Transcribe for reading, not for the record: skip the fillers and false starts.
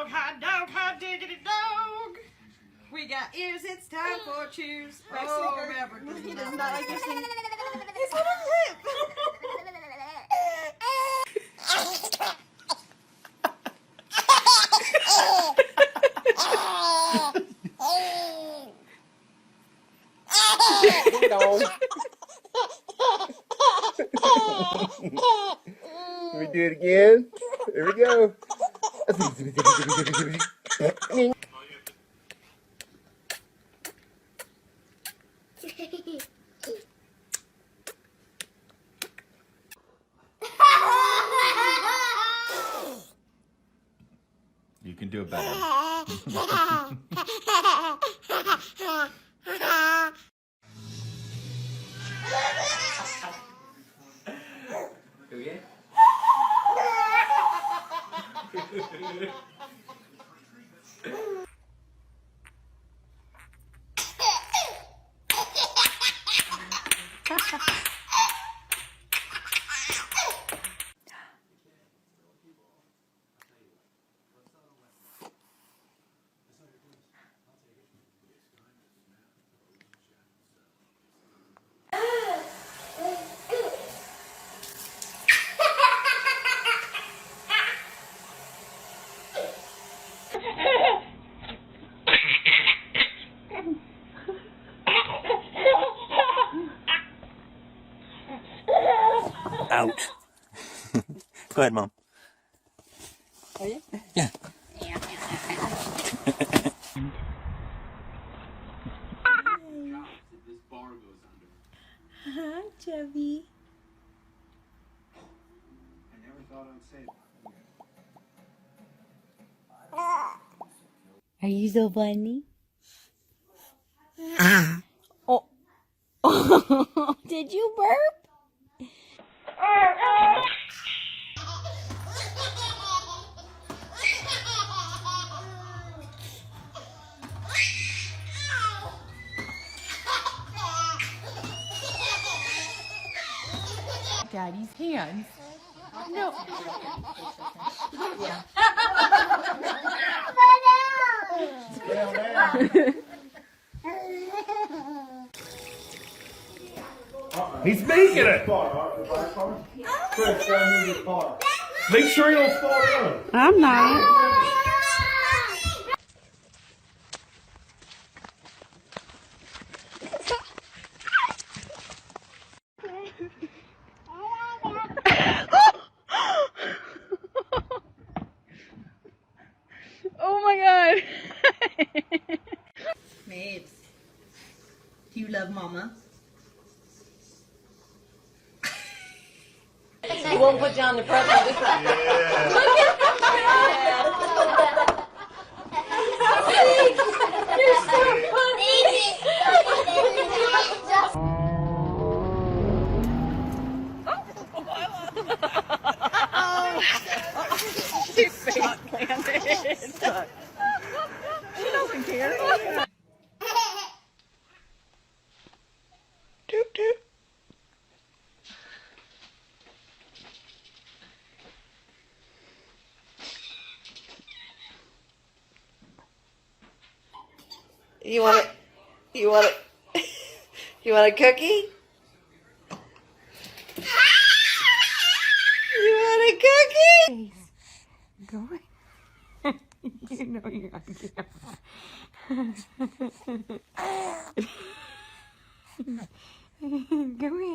hot diggity dog. We got ears, it's time for cheers. Oh, Maverick, he does not like you singing. His little lip. Let me do it again. There we go. You can do it better. Out. Go ahead, Mom. Are you? Yeah. Hi, Chubby. I never thought I'd say that. Are you so funny? Oh. Did you burp? Daddy's hands. No. Yeah. He's making it. Chris, gotta move your car. Make sure you don't fall down. I'm not. Oh my God. Mabes, do you love Mama? He won't put you on the front of the car. You're so funny. She face planted. She doesn't care. Doop doop. You want it? You want it? You want a cookie? You want a cookie? Go away. You know you're on camera. Go away.